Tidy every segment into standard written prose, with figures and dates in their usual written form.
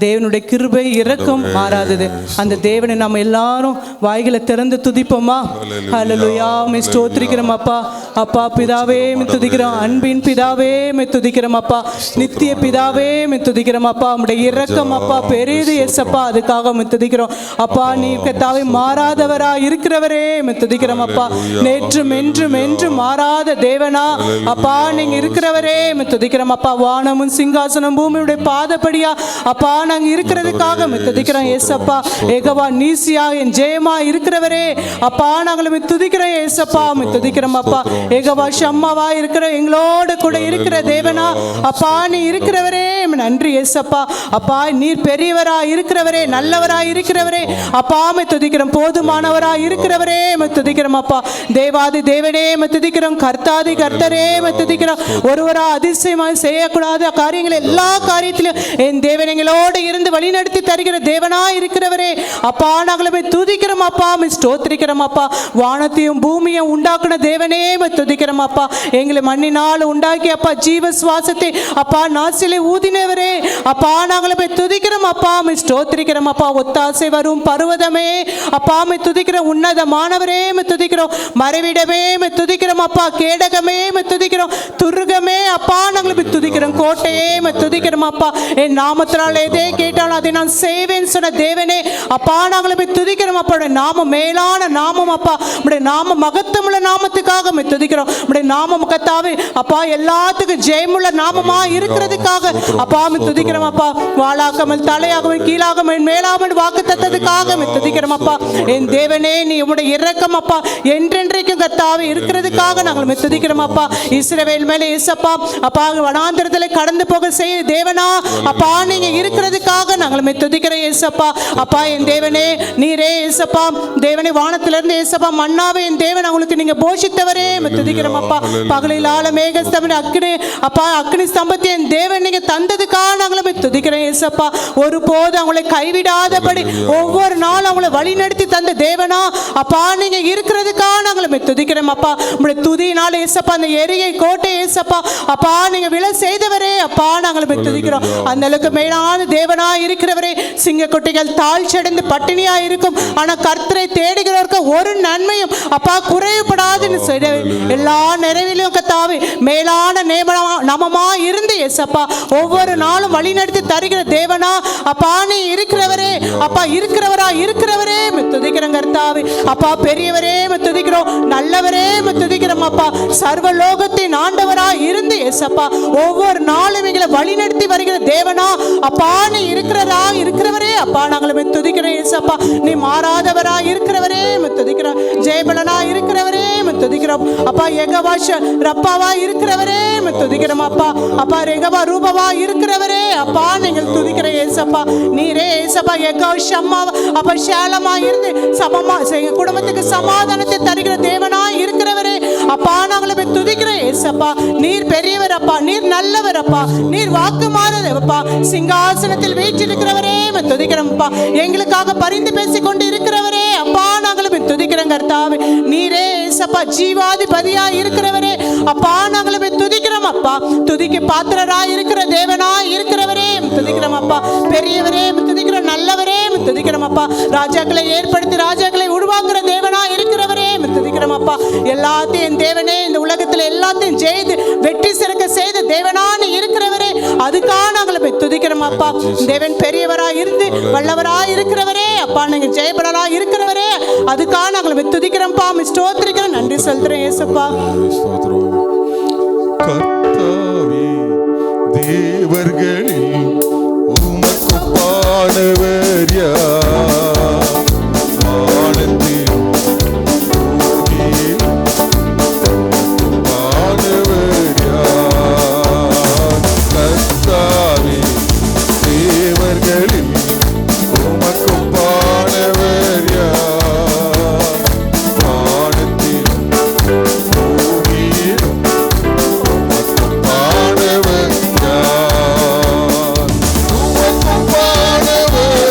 தேவனுடைய கிருபை இரக்கம் மாறாதது. அந்த தேவனை நம்ம எல்லாரும் வாய்களை திறந்து துதிப்போமா? ஹல்லேலூயா. மே ஸ்தோத்திரிக்கிறோம் அப்பா. அப்பா பிதாவே மே துதிக்கிறோம். அன்பின் பிதாவே மே துதிக்கிறோம் அப்பா. நித்திய பிதாவே மே துதிக்கிறோம் அப்பா. உம்முடைய இரக்கம் அப்பா பெரியது இயேசப்பா, அதுக்காக மே துதிக்கிறோம் அப்பா. நீ கர்த்தாவே மாறாதவரா இருக்கிறவரே மே துதிக்கிறோம் அப்பா. நேற்றும் என்றும் என்றும் மாறாத தேவனா அப்பா நீங்க இருக்கிறவரே மே துதிக்கிறோம் அப்பா. வானமும் சிங்காசனம் பூமியுடைய பாதப்படியா அப்பா நாங்க இருக்கிறதுக்காக மே துதிக்கிறோம் இயேசப்பா. ஏகவா நீசியா என் ஜெயமா இருக்கிறவரே அப்பா நாங்களும் துதிக்கிறோம் இயேசப்பா. துதிக்கிறோம் அப்பா. ஏகவா ஷம்மாவா இருக்கிற எங்களோட கூட இருக்கிற தேவனா அப்பா நீ இருக்கிறவரே நன்றி இயேசப்பா. அப்பா நீர் பெரியவரா இருக்கிறவரே, நல்லவரா இருக்கிறவரே அப்பா துதிக்கிறோம். போதுமானவரா இருக்கிறவரே துதிக்கிறோம் அப்பா. தேவாதி தேவனே துதிக்கிறோம். கர்த்தாதி கர்த்தரே துதிக்கிறோம். ஒருவரா அதிசயமாக செய்யக்கூடாத காரியங்கள் எல்லா காரியத்திலும் என் தேவனங்களோடு இருந்து வழிநடத்தி தருகிற தேவனா இருக்கிறவரே அப்பா நாங்களுமே துதிக்கிறோம் அப்பா. ஸ்தோத்திரிக்கிறோம் அப்பா. வானத்தையும் பூமியும் உண்டாக்குன தேவனே துதிக்கிறோம் அப்பா. எங்களை மண்ணினால் உண்டாக்கி அப்பா ஜீவ சுவாசத்தை அப்பா நாசிலே ஊதினவரே அப்பா நாங்களுமே துதிக்கிறோம் அப்பா. ஸ்தோத்திரிக்கிறோம் அப்பா. ஒத்தாசை வரும் பர்வதமே அப்பா துதிக்கிறோம். உன்னதமானவரே துதிக்கிறோம். மறைவிடமே துதிக்கிறோம் அப்பா. கேடகமே துதிக்கிறோம். துருகமே அப்பா நாங்களுமே துதிக்கிறோம். கோட்டையே துதிக்கிறோம் அப்பா. என் நாமத்தினால் எதே கேட்டாலும் அதை நான் செய்வேன் சொன்ன தேவனே அப்பா நாங்களுமே துதிக்கிறோம் அப்பா. நாமம் மேலான நாமம் அப்பா. உடைய நாம மகத்துவமுள்ள நாமத்துக்காக துதிக்கிறோம். உடைய நாமம் கர்த்தாவே அப்பா எல்லாத்துக்கும் ஜெயமுள்ள நாமமா இருக்கிறதுக்காக அப்பா துதிக்கிறோம் அப்பா. வாளாக்காமல் தலையாகவும் கீழாகவும் மேலாமல் வாக்கு தத்ததுக்காக துதிக்கிறோம் அப்பா. என் தேவனே நீ உடைய இரக்கம் அப்பா என்றென்றைக்கும் கர்த்தாவே இருக்கிறதுக்காக நாங்கள் துதிக்கிறோம் அப்பா. இஸ்ரவேல் மேலே இயேசப்பா அப்பா வனாந்திரத்தில் கடந்து போக செய்ய தேவனா அப்பா நீங்க இருக்கிறதுக்காக நாங்கள் துதிக்கிறோம் இயேசப்பா. அப்பா என் தேவனே நீரே இயேசப்பா தேவனே வானத்திலிருந்து இயேசப்பா மன்னாவே என் தேவன் அவங்களுக்கு நீங்க போஷித்தவரே துதிக்கிறோம் அப்பா. பகலில் ஆள மேகஸ்தம்பம் அக்னி அப்பா அக்னி ஸ்தம்பத்தை என் தேவன் நீங்க தந்ததுக்காக நாங்களும் துதிக்கிறோம் இயேசப்பா. ஒருபோது அவங்களை கைவிடாதபடி ஒவ்வொரு நாள் அவங்களை வழி நடத்தி தந்த தேவனா அப்பா நீங்க இருக்கிறதுக்காக நாங்களும் துதிக்கிறோம் அப்பா. உங்களுடைய துதியினால இயேசப்பா அந்த எரியை கோட்டை இயேசப்பா அப்பா நீங்க விலை செய்தவரே அப்பா நாங்களும் துதிக்கிறோம். அந்த அளவுக்கு மேலான தேவனா இருக்கிறவரே. சிங்கக்குட்டிகள் தாழ்ச்சடைந்து பட்டினியா இருக்கும், ஆனா கர்த்தரை தேடுகிறவருக்கு ஒரு நன்மையும் அப்பா குறைவுபடாது எல்லா நிறைவிலும் கர்த்தாவே மேலான நாமமா இருந்து இயேசப்பா ஒவ்வொரு நாளும் வழி நடத்தி தருகிற தேவனா அப்பா நீ இருக்கிறவரே அப்பா. இருக்கிறவரே துதிக்கிறோம் கர்த்தாவே அப்பா. பெரியவரே துதிக்கிறோம். நல்லவரே துதிக்கிறோம் அப்பா. சர்வலோகத்தின் ஆண்டவரா இருந்து இயேசப்பா ஒவ்வொரு நாளும் எங்களை வழி நடத்தி வருகிற தேவனா அப்பா நீ இருக்கிறவரே அப்பா நாங்களும் துதிக்கிறோம் இயேசப்பா. நீ மாறாதவரா இருக்கிறவரே துதிக்கிறோம். ஜெயபலனா இருக்கிறவரே துதிக்கிறோம் அப்பா. எகவாஷ ரப்பாவா இருக்கிறவரே துதிக்கிறோம் அப்பா. அப்பா ரெகவா ரூபவா இருக்கிறவரே அப்பா நீங்கள் துதிக்கிற இயேசப்பா. நீரே இயேசப்பா எகோஷம்மா அப்பா ஷாலமா இருந்து சமமா குடும்பத்துக்கு சமாதானத்தை தருகிற தேவனா இருக்கிறவரே அப்பா நாங்களும் துதிக்கிற இயேசப்பா. நீர் பெரியவர் அப்பா. நீர் நல்லவர் அப்பா. நீர் வாக்கு மாறப்பா. சிங்காசனத்தில் வீற்றிருக்கிறவரே துதிக்கிறோம் அப்பா. எங்களுக்காக பரிந்து பேசிக் கொண்டு இருக்கிறவரே அப்பா நாங்களும் துதிக்கிறோம் கர்த்தாவே. நீரே இயேசப்பா ஜீவாதிபதியா இருக்கிறவரே அப்பா நாங்களும் துதிக்கிறோம் அப்பா. துதிக்கு பாத்திரரா இருக்கிற தேவனா இருக்கிறவரே துதிக்கிறோம் அப்பா. பெரியவரே துதிக்கிறோம். நல்லவரே துதிக்கிறோம் அப்பா. ராஜாக்களை ஏற்படுத்தி ராஜாக்களை உருவாக்குற தேவனா இருக்கிறவரே துதிக்கிறோம் அப்பா. எல்லாத்தையும் தேவனே இந்த உலகத்துல எல்லாத்தையும் ஜெயித்து வெற்றி சிறக்க செய்த தேவனான்னு இருக்கிறவரே அதுக்காக நாங்கள் துதிக்கிறோம் அப்பா. தேவன் பெரியவரா இருந்து வல்லவரா இருக்கிறவரே அப்பா. நீங்க ஜெயபலரா இருக்கிறவரே அதுக்காக நாங்கள் துதிக்கிறோம்ப்பா. ஸ்தோத்திரிக்கிறோம். நன்றி சொல்றேன் இயேசுப்பா. கர்த்தாவே தேவர்களில் உமக்கு பாடுவர் யார்? வானத்தில் பாடுவர் யார்? கர்த்தாவே தேவர்களில் உமக்கு பாடுவர் யார்? வானத்தில் பாடுவர் யார்? உமக்கு பாடுவர்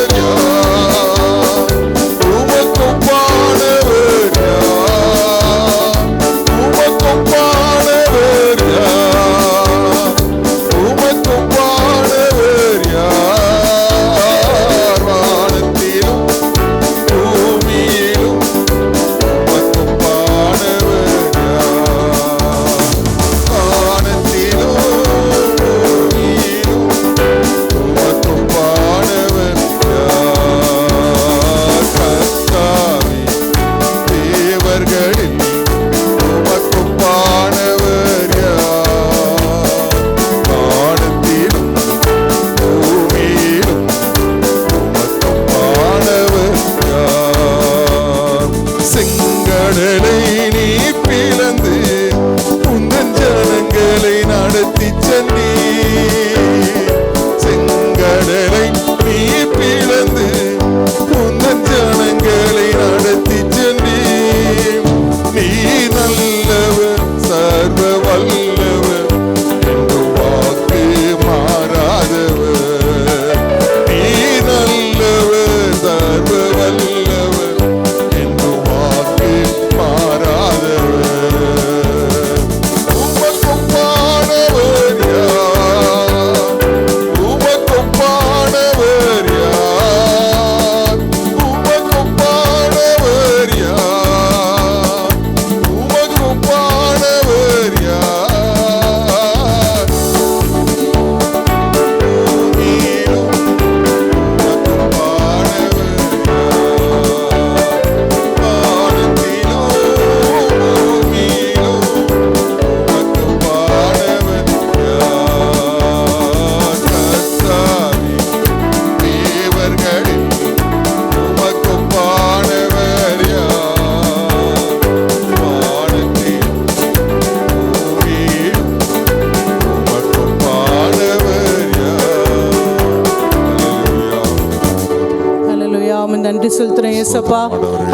நன்றி செலுத்துறேன் ஏசப்பா.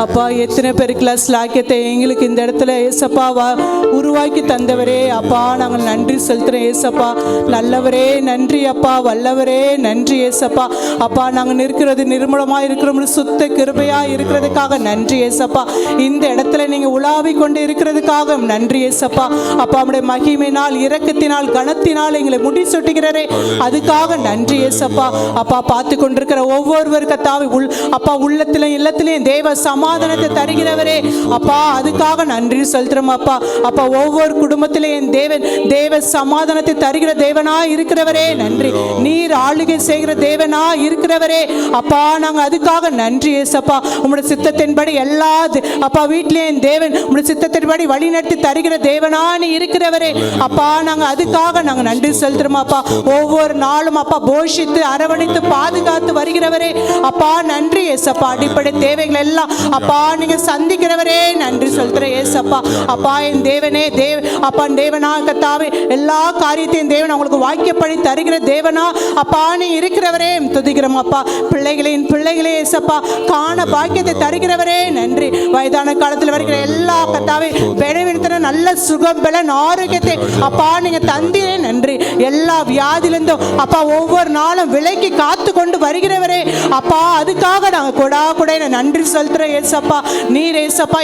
அப்பா எத்தனை பேருக்குலாம் ஸ்லாக்கியத்தை எங்களுக்கு இந்த இடத்துல ஏசப்பா உருவாக்கி தந்தவரே அப்பா, நாங்கள் நன்றி செலுத்துறேன் ஏசப்பா. நல்லவரே நன்றி அப்பா, வல்லவரே நன்றி ஏசப்பா. அப்பா நாங்கள் இருக்கிறது நிர்மலமாக இருக்கிறோம், சுத்த கிருபையாக இருக்கிறதுக்காக நன்றி ஏசப்பா. இந்த இடத்துல நீங்கள் உலாவி கொண்டு இருக்கிறதுக்காக நன்றி ஏசப்பா. அப்பா நம்முடைய மகிமையினால் இரக்கத்தினால் கனத்தினால் எங்களை முடி சுட்டுகிறரே, அதுக்காக நன்றி ஏசப்பா. அப்பா பார்த்து கொண்டிருக்கிற ஒவ்வொருவர் கத்தாவை அப்பா உள்ளத்திலும் இல்லத்திலையும் தேவ சமாதானத்தை தருகிறவரே அப்பா, அதுக்காக நன்றி செலுத்துறோம் அப்பா. அப்பா ஒவ்வொரு குடும்பத்திலேயும் தேவ சமாதானத்தை தருகிற தேவனா இருக்கிறவரே நன்றி. நீர் ஆளுகை செய்கிற தேவனா இருக்கிறவரே அப்பா, நாங்க அதுக்காக நன்றி ஏசப்பா. உம்முடைய சித்தத்தின்படி எல்லா அப்பா வீட்டிலேயும் தேவன் உம்முடைய சித்தத்தின்படி வழி நடத்தி தருகிற தேவனா நீ இருக்கிறவரே அப்பா, நாங்க அதுக்காக நாங்க நன்றி செலுத்துறோம் அப்பா. ஒவ்வொரு நாளும் அப்பா போஷித்து அரவணைத்து பாதுகாத்து வருகிறவரே அப்பா நன்றி ஏசப்பா. அடிப்படை தேவைகள் எல்லாம் அப்பா நீங்க சந்திக்கிறவரே நன்றி சொல்கிறேன் ஏசப்பா. அப்பா என் தேவனே அப்பா தேவனா கத்தாவே எல்லா காரியத்தையும் தேவன் அவங்களுக்கு வாக்கியப்படி தருகிற தேவனா அப்பா நீ இருக்கிறவரே துதிக்கிறோம் அப்பா. பிள்ளைகளே ஏசப்பா காண பாக்கியத்தை தருகிறவரே நன்றி. வயதான காலத்தில் வருகிற எல்லா கத்தாவே பெணவினத்தின நல்ல சுகம் பலன் ஆரோக்கியத்தை அப்பா நீங்க தந்தீரே நன்றி. எல்லா வியாதிலிருந்தும் அப்பா ஒவ்வொரு நாளும் விலைக்கு காத்து கொண்டு வருகிறவரே அப்பா, அதுக்காக நாங்க கொடா நன்றி செலுத்துறோம் ஏசப்பா. நீர் ஏசப்பா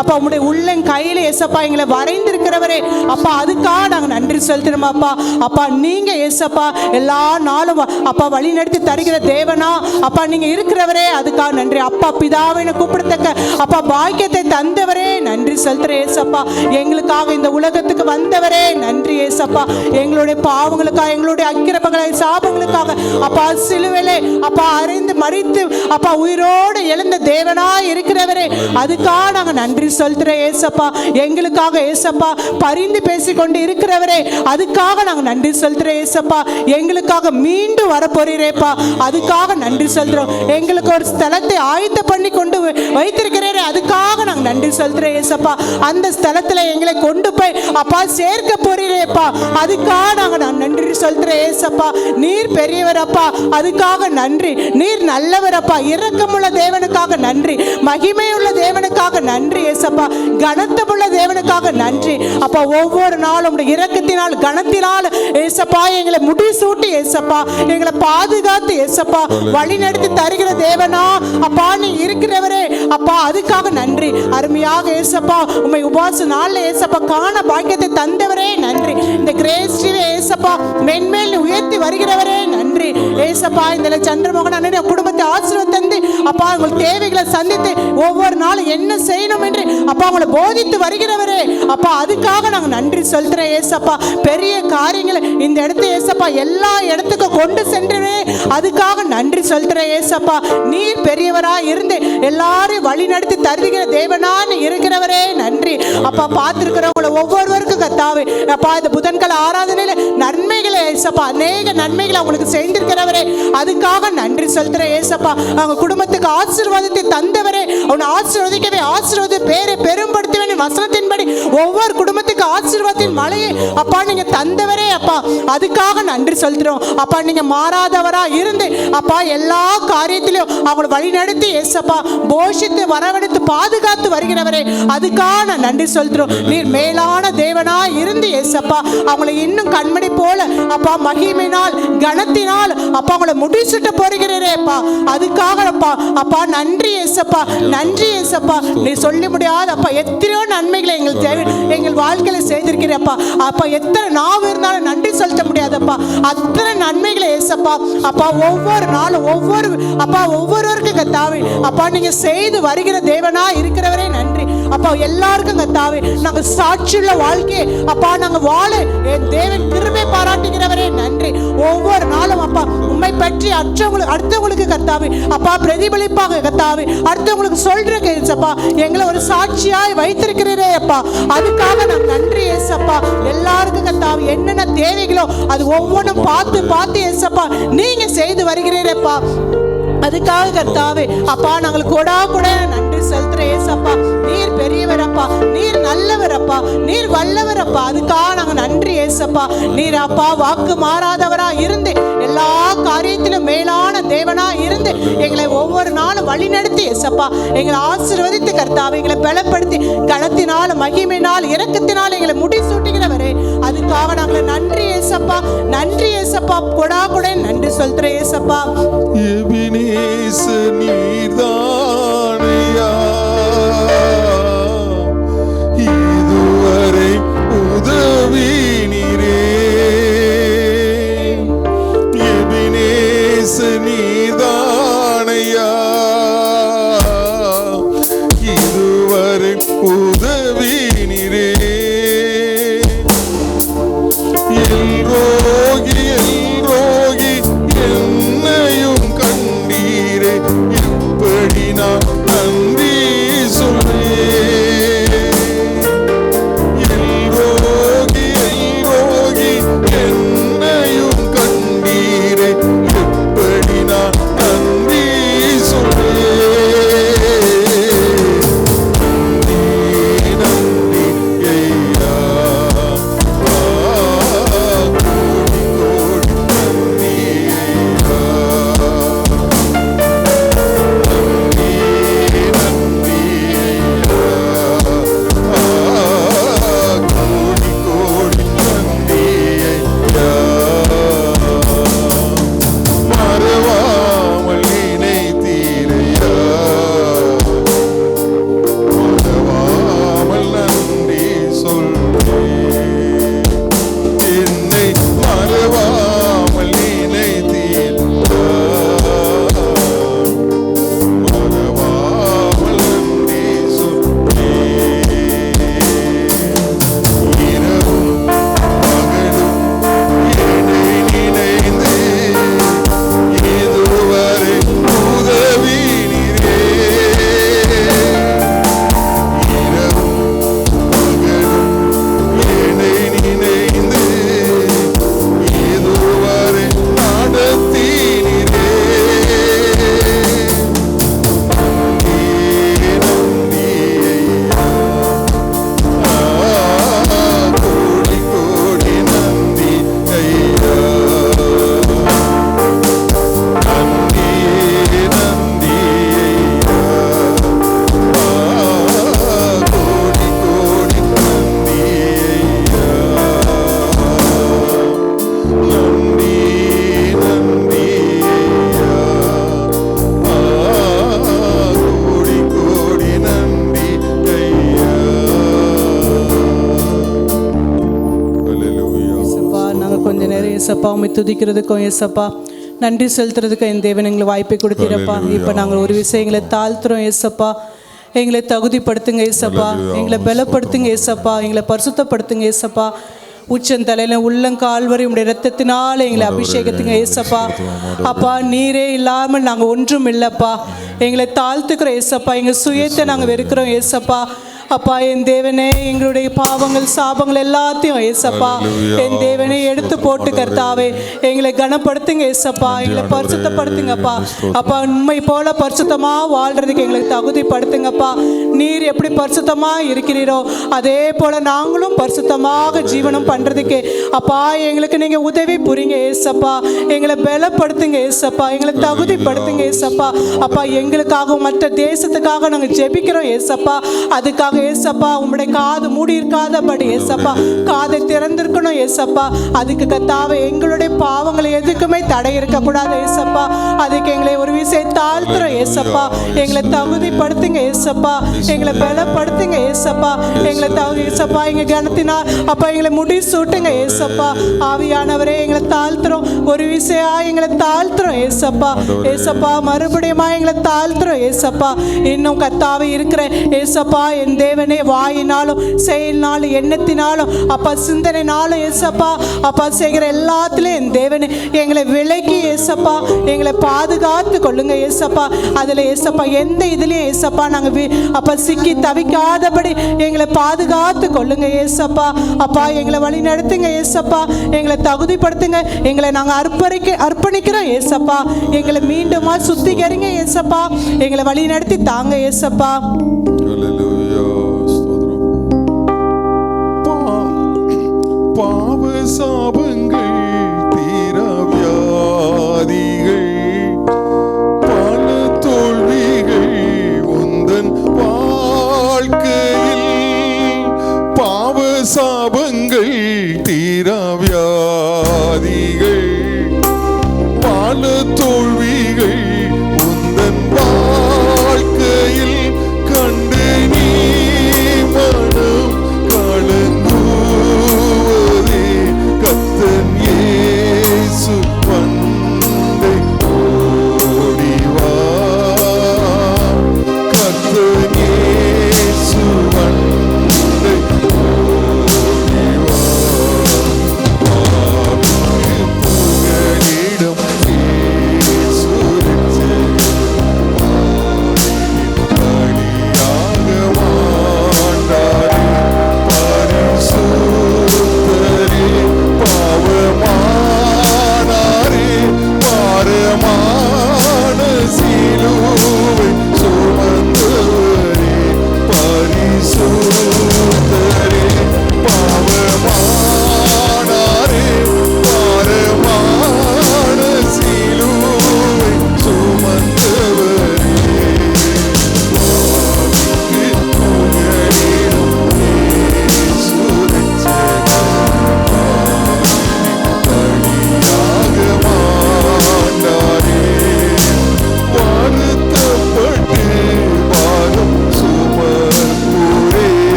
அப்பா உங்களுடைய உள்ளங்கையில ஏசப்பா எங்களை வரைந்திருக்கிறவரே அப்பா, அதுக்காக நாங்க நன்றி செலுத்துறோம் அப்பா. அப்பா நீங்க ஏசப்பா எல்லா நாளும் அப்பா வழி நடத்தி தருகிற தேவனா அப்பா நீங்க இருக்கிறவரே, அதுக்காக நன்றி அப்பா. பிதாவினை கூப்பிடத்தக்க அப்பா பாக்கியத்தை தந்தவரே நன்றி செலுத்துறேன் ஏசப்பா. எங்களுக்காக இந்த உலகத்துக்கு வந்தவரே நன்றி ஏசப்பா. எங்களுடைய பாவங்களுக்காக எங்களுடைய அக்கிரமங்களை சாபங்களுக்காக அப்பா சிலுவையிலே அப்பா அறிந்து மரித்து அப்பா உயிரோடு எழுந்த தேவனா இருக்கிறவரே, அதுக்காக நாங்க நன்றி செலுத்துறோம் ஏசப்பா. எங்களுக்காக ஏசப்பா பரிந்து பேசிக்கொண்டு இருக்கிறவரே, அதுக்காக நாங்க நன்றி செலுத்துறோம் ஏசப்பா. எங்களுக்காக மீண்டும் வரப்போறீரேப்பா, அதுக்காக நன்றி செலுத்துறோம். எங்களுக்கு ஒரு ஸ்தலத்தை ஆயத்த பண்ணி கொண்டு வைத்திருக்கிறீரே, அதுக்காக நாங்க நன்றி செலுத்துறோம் ஏசப்பா. அந்த ஸ்தலத்துல எங்களை கொண்டு போய் அப்பா சேர்க்க போறீரேப்பா, அதுக்காக நாங்க நன்றி செலுத்துறோம் ஏசப்பா. நீர் பெரியவர் அப்பா, அதுக்காக நன்றி. நீர் நல்லவர் அப்பா, இரக்கமுள்ள தேவனுக்காக நன்றி. மகிமையுள்ள தேவனுக்காக நன்றி ஏசப்பா. கனத்தமுள்ள தேவனுக்காக நன்றி அப்பா. ஒவ்வொரு நாளும் இரக்கத்தினால் கனத்தினால் ஏசப்பா எங்களை முடிசூட்டி ஏசப்பா எங்களை பாதுகாத்து ஏசப்பா வழி நடத்தி தருகிற தேவனா அப்பா நீ இருக்கிறவரே அப்பா, அதுக்காக நன்றி. அருமையாக ஏசப்பா உம்மை உபவாச நாள்ல ஏசப்பா காண பாக்கியத்தை தந்தவரே நன்றி. இந்த கிரேஸ் ஏசப்பா மென்மேல் உயர்த்தி வருகிறவரே நன்றி ஏசப்பா. இந்த சந்திரமோகன் அண்ணன் குடும்பத்தை ஆசீர்வாதம் தந்து அப்பா உங்கள் தேவைகளை சந்தித்து ஒவ்வொரு நாளும் என்ன செய்யணும் என்று அப்பா உங்களை போதித்து வருகிறவரே அப்பா, அதுக்காக நாங்க நன்றி செலுத்துறோம் ஏசப்பா. பெரிய காரியங்களை இந்த இடத்து ஏசப்பா எல்லா இடத்துக்கும் கொண்டு சென்றே, அதுக்காக நன்றி செலுத்துறோம் ஏசப்பா. நீர் பெரியவரா இருந்து எல்லாரும் வழி நடத்தி தருகிற தேவனான்னு இருக்கிறவரே நன்றி அப்பா. பார்த்திருக்கிறவங்களை ஒவ்வொருவருக்கும் கத்தாவே அப்பா இந்த புதன்கிழமை ஆராதனையில நன்மைகளை ஏசப்பா அநேக நன்மைகளை அவங்களுக்கு செய்திருக்கிறவரே, அதுக்காக நன்றி செலுத்துறேன் ஏசப்பா. அவங்க குடும்பத்துக்கு ஆசீர்வாதத்தை தந்தவரே, அவனை ஆசீர்வதிக்கவே ஆசீர்வாத பேரை பெரும்படுத்துவேன் வசனத்தின்படி ஒவ்வொரு குடும்பத்துக்கு ஆசீர்வாதத்தின் மலையை அப்பா நீங்க தந்தவரே அப்பா, அதுக்காக நன்றி செலுத்துறோம் அப்பா. நீங்க மாறாதவரா இருந்து அப்பா எல்லா காரியத்திலும் அவங்களை வழி நடத்தி ஏசப்பா போஷித்து வரவழைத்து பாதுகாத்து வருகிறவரே, அதுக்காக நன்றி செலுத்துறோம். நீர் மேலான தேவனா இருந்து ஏசப்பா அவங்களை இன்னும் கண்மணி போல அப்பா மகிமையினால் கனத்தினால் அப்பா அவங்களை முடிச்சுட்டு போகிறீரே அப்பா, அதுக்காக அப்பா அப்பா நன்றி ஏசப்பா. நன்றி ஏசப்பா. நீ சொல்ல முடியாத அப்பா எத்தனையோ நன்மைகளை எங்கள் வாழ்க்கையில செய்திருக்கிறப்பா அப்பா. எத்தனை நாவு இருந்தாலும் நன்றி செலுத்த முடியாதப்பா, அத்தனை நன்மைகளை ஏசப்பா அப்பா. ஒவ்வொரு நாளும் ஒவ்வொருவருக்கும் கத்தாவே அப்பா நீங்க செய்து வருகிற தேவனா இருக்கிறவரே நன்றி அப்பா. எல்லாருக்கும் கத்தாவே நாங்க சாட்சியுள்ள வாழ்க்கையை அப்பா நாங்க வாழ தேவன் கிருபை பாராட்டுகிறவரே நன்றி. ஒவ்வொரு நாளும் அப்பா உண்மை பற்றி அடுத்தவங்களுக்கு கத்தாவே அப்பா பிரதிபலிப்பாக கத்தாவே அடுத்தவங்களுக்கு சொல்றேன் ஏசப்பா, எங்களை ஒரு சாட்சியாய் வைத்திருக்கிறீரே அப்பா, அதுக்காக நான் நன்றி ஏசப்பா. எல்லாருக்கும் கத்தாவே என்னென்ன தேவைகளோ அது ஒவ்வொன்றும் பார்த்து ஏசப்பா நீங்க செய்து வருகிறீரப்பா, அதுக்காக கர்த்தாவே அப்பா நாங்கள் கூட நன்றி செலுத்துற ஏசப்பா. நீர் பெரியவரப்பா, நீர் நல்லவரப்பா, நீர் வல்லவரப்பா, அதுக்காக நாங்கள் நன்றி ஏசப்பா. நீர் அப்பா வாக்கு மாறாதவரா இருந்து எல்லா காரியத்திலும் மேலான தேவனா இருந்து தந்து எங்களை ஒவ்வொரு நாளும் வழிநடத்தி ஏசப்பா எங்களை ஆசீர்வதித்து கர்த்தாவே எங்களை பலப்படுத்தி கனத்தினால் மகிமையினால் இரக்கத்தினால் எங்களை முடிசூட்டுகிறவரே அதுக்காக நாங்கள் நன்றி ஏசப்பா, நன்றி ஏசப்பா, கொடா கொடை நன்றி சொல்றேன் ஏசப்பா. எபினேசர் நீர்தானையா இதுவரை உதவினீரே, எபினேசர் நீர்தானையா இதுவரை உதவினீரே, எல்ரோகி எல்ரோகி என்னையும் கண்டீரே, எப்படி நான் நன்றி சொல்றேன், எல்ரோகி எல்ரோகி என்னையும் கண்டீரே, எப்படி நான் நன்றி சொல்றேன், நன்றி நன்றி ஐயா, கோடி கோடி நன்றி ஐயா, நன்றி நன்றி ஐயா, கோடி கோடி நன்றி ஐயா, மறவாமல் நினைத்தீரையா, மறவாமல் நன்றி சொல்றேன், என்னை மறவாமல் நினைத்தீரையா, மறவாமல் நன்றி சொல்றேன், இரவும் பகலும் என்னை நினைந்து இதுவரை உதவினீரே, இரவும் பகலும் என்னை நினைந்து இதுவரை நடத்தினீரே, நன்றி ஐயா, கோடி கோடி நன்றி ஐயா, நன்றி நன்றி ஐயா, கோடி கோடி நன்றி ஐயா, நன்றி நன்றி ஐயா, கோடி கோடி நன்றி ஐயா. ஹல்லேலூயா. ஏசப்பா நாங்கள் கொஞ்ச நேரம் ஏசப்பா உண்மை துதிக்கிறதுக்கும் ஏசப்பா நன்றி செலுத்துறதுக்கும் என் தேவன் எங்களுக்கு வாய்ப்பை கொடுத்தீரப்பா. இப்போ நாங்கள் ஒரு விஷயங்களை தாழ்த்துறோம் ஏசப்பா, எங்களை தகுதிப்படுத்துங்க ஏசப்பா, எங்களை பலப்படுத்துங்க ஏசப்பா, எங்களை பரிசுத்தப்படுத்துங்க ஏசப்பா, உச்சந்தலையில உள்ளங்கால் வரை உடைய ரத்தத்தினால எங்களை அபிஷேகத்துங்க ஏசப்பா. அப்பா நீரே இல்லாமல் நாங்கள் ஒன்றும் இல்லைப்பா, எங்களை தாழ்த்துக்கிறோம் ஏசப்பா, எங்கள் சுயத்தை நாங்கள் வெறுக்கிறோம் ஏசப்பா. அப்பா என் தேவனே எங்களுடைய பாவங்கள் சாபங்கள் எல்லாத்தையும் ஏசப்பா என் தேவனே எடுத்து போட்டு கர்த்தாவே எங்களை கனப்படுத்துங்க ஏசப்பா, எங்களை பரிசுத்தப்படுத்துங்கப்பா. அப்பா உண்மை போல பரிசுத்தமா வாழ்றதுக்கு எங்களுக்கு தகுதிப்படுத்துங்கப்பா. நீர் எப்படி பரிசுத்தமா இருக்கிறீரோ அதே போல நாங்களும் பரிசுத்தமாக ஜீவனம் பண்றதுக்கு அப்பா எங்களுக்கு நீங்க உதவி புரிங்க ஏசப்பா, எங்களை பலப்படுத்துங்க ஏசப்பா, எங்களை தகுதிப்படுத்துங்க ஏசப்பா. அப்பா எங்களுக்காகவும் மற்ற தேசத்துக்காக நாங்கள் ஜெபிக்கிறோம் ஏசப்பா. அதுக்காக ஏசப்பா உம்முடைய காது மூடி இருக்காதபடி ஏசப்பா காதை திறந்திருக்கணும் ஏசப்பா. அதுக்கு கர்த்தாவே எங்களுடைய பாவங்களை எதுக்குமே தடை இருக்கக்கூடாது ஏசப்பா. அதுக்கு எங்களை ஒரு விஷயம் தாழ்த்துறோம் ஏசப்பா, எங்களை தகுதிப்படுத்துங்க ஏசப்பா, எங்களை பலப்படுத்துங்க ஏசப்பா, எங்களை ஏசப்பா எங்க கனத்தினா அப்பா எங்களை முடி சூட்டுங்க ஏசப்பா. ஆவியானவரே எங்களை தாழ்த்துறோம், ஒரு விஷயம் எங்களை தாழ்த்துறோம் ஏசப்பா. ஏசப்பா மறுபடியும் எங்களை தாழ்த்துறோம் ஏசப்பா. இன்னும் கர்த்தாவே இருக்கிற ஏசப்பா என் தேவனே வாயினாலும் செயலினாலும் எண்ணத்தினாலும் அப்பா சிந்தனைனாலும் ஏசப்பா அப்பா செய்கிற எல்லாத்துலேயும் என் தேவனே எங்களை விலக்கி ஏசப்பா எங்களை பாதுகாத்து கொள்ளுங்க ஏசப்பா. அதில் ஏசப்பா எந்த இதுலேயும் ஏசப்பா நாங்கள் அப்பா சிக்கி தவிக்காதபடி எங்களை பாதுகாத்து கொள்ளுங்க ஏசப்பா. அப்பா எங்களை வழி நடத்துங்க ஏசப்பா, எங்களை தகுதிப்படுத்துங்க, எங்களை நாங்கள் அர்ப்பணிக்கிறோம் ஏசப்பா. எங்களை மீண்டுமா சுத்திகரிங்க ஏசப்பா, எங்களை வழி நடத்தி தாங்க ஏசப்பா. பாவ சாபங்கள் தீர வியாதிகள்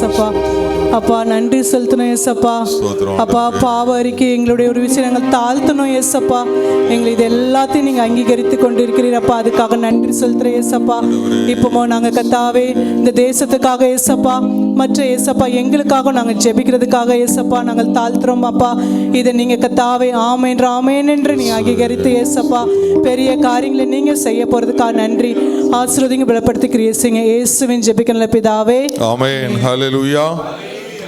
ஏசப்பா. அப்பா நன்றி செலுத்தணும் ஏசப்பா. ஸ்தோத்திரம் அப்பா பாவ அறிக்கை எங்களுடைய ஒரு விஷயம் நாங்கள் தாழ்த்தணும் ஏசப்பா. எங்களை இது எல்லாத்தையும் நீங்கள் அங்கீகரித்து கொண்டு இருக்கிறீரப்பா. அதுக்காக நன்றி செலுத்துகிறேன் ஏசப்பா. இப்போமோ நாங்கள் கத்தாவே இந்த தேசத்துக்காக ஏசப்பா, மற்ற ஏசப்பா எங்களுக்காக நாங்கள் ஜெபிக்கிறதுக்காக ஏசப்பா நாங்கள் தாழ்த்துறோம் அப்பா. இதை நீங்கள் கத்தாவே ஆமேன் ஆமேன் என்று நீங்கள் அங்கீகரித்து ஏசப்பா பெரிய காரியங்களை நீங்கள் செய்ய போகிறதுக்காக நன்றி. ஆசீர்வதிங்க, பலப்படுத்தி கிரியை செய்யுங்க. இயேசுவின் ஜெபிக்கிற பிதாவே, ஆமென். ஹல்லேலூயா.